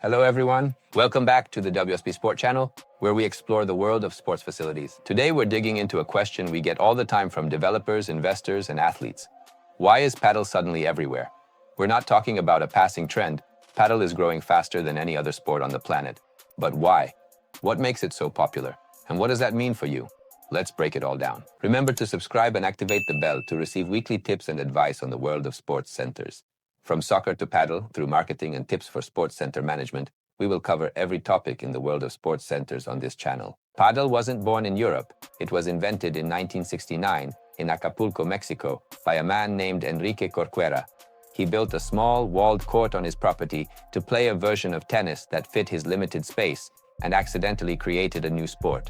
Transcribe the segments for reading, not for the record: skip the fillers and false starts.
Hello everyone, welcome back to the WSB Sport channel, where we explore the world of sports facilities. Today we're digging into a question we get all the time from developers, investors, and athletes. Why is Padel suddenly everywhere? We're not talking about a passing trend. Padel is growing faster than any other sport on the planet. But why? What makes it so popular? And what does that mean for you? Let's break it all down. Remember to subscribe and activate the bell to receive weekly tips and advice on the world of sports centers. From soccer to Padel, through marketing and tips for sports center management, we will cover every topic in the world of sports centers on this channel. Padel wasn't born in Europe. It was invented in 1969 in Acapulco, Mexico, by a man named Enrique Corcuera. He built a small, walled court on his property to play a version of tennis that fit his limited space and accidentally created a new sport.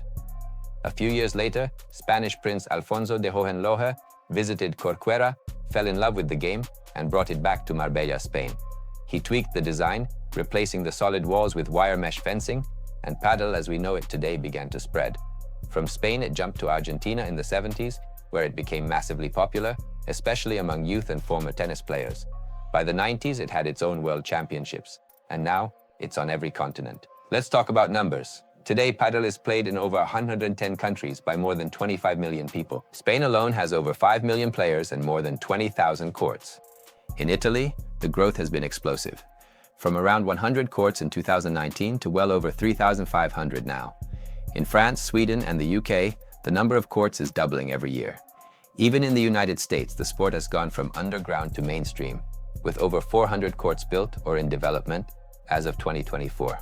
A few years later, Spanish Prince Alfonso de Hohenlohe visited Corcuera, fell in love with the game, and brought it back to Marbella, Spain. He tweaked the design, replacing the solid walls with wire mesh fencing, and Padel as we know it today began to spread. From Spain, it jumped to Argentina in the 70s, where it became massively popular, especially among youth and former tennis players. By the 90s, it had its own world championships, and now it's on every continent. Let's talk about numbers. Today, Padel is played in over 110 countries by more than 25 million people. Spain alone has over 5 million players and more than 20,000 courts. In Italy, the growth has been explosive, from around 100 courts in 2019 to well over 3,500 now. In France, Sweden, and the UK, the number of courts is doubling every year. Even in the United States, the sport has gone from underground to mainstream, with over 400 courts built or in development as of 2024.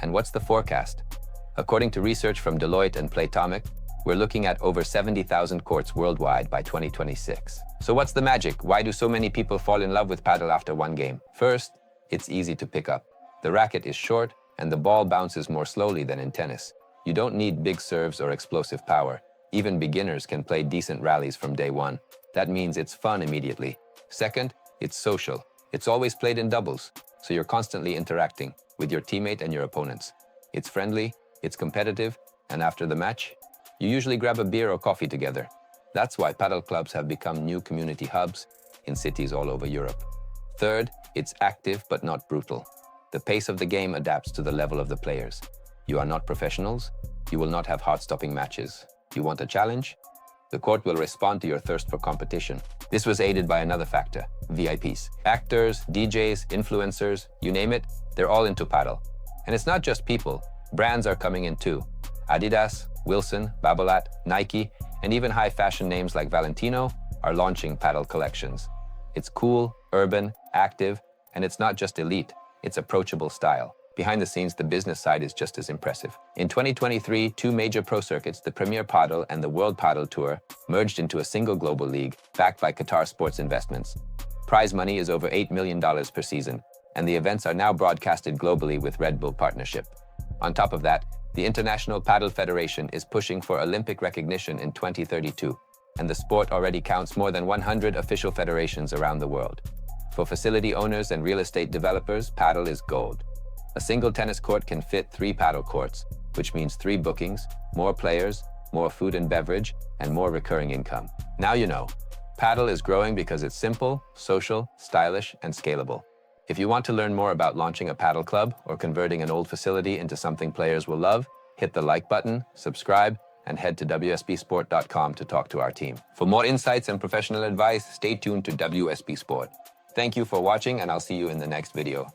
And what's the forecast? According to research from Deloitte and Playtomic, we're looking at over 70,000 courts worldwide by 2026. So what's the magic? Why do so many people fall in love with Padel after one game? First, it's easy to pick up. The racket is short and the ball bounces more slowly than in tennis. You don't need big serves or explosive power. Even beginners can play decent rallies from day one. That means it's fun immediately. Second, it's social. It's always played in doubles, so you're constantly interacting with your teammate and your opponents. It's friendly, it's competitive, and after the match, you usually grab a beer or coffee together. That's why Padel clubs have become new community hubs in cities all over Europe. Third, it's active but not brutal. The pace of the game adapts to the level of the players. You are not professionals. You will not have heart-stopping matches. You want a challenge? The court will respond to your thirst for competition. This was aided by another factor, VIPs. Actors, DJs, influencers, you name it, they're all into Padel. And it's not just people. Brands are coming in too. Adidas, Wilson, Babolat, Nike, and even high-fashion names like Valentino are launching Padel collections. It's cool, urban, active, and it's not just elite, it's approachable style. Behind the scenes, the business side is just as impressive. In 2023, two major pro circuits, the Premier Padel and the World Padel Tour, merged into a single global league, backed by Qatar Sports Investments. Prize money is over $8 million per season, and the events are now broadcasted globally with Red Bull partnership. On top of that, the International Padel Federation is pushing for Olympic recognition in 2032, and the sport already counts more than 100 official federations around the world. For facility owners and real estate developers, Padel is gold. A single tennis court can fit 3 Padel courts, which means 3 bookings, more players, more food and beverage, and more recurring income. Now you know, Padel is growing because it's simple, social, stylish, and scalable. If you want to learn more about launching a Padel club or converting an old facility into something players will love, hit the like button, subscribe, and head to WSBSPORT.com to talk to our team. For more insights and professional advice, stay tuned to WSB Sport. Thank you for watching, and I'll see you in the next video.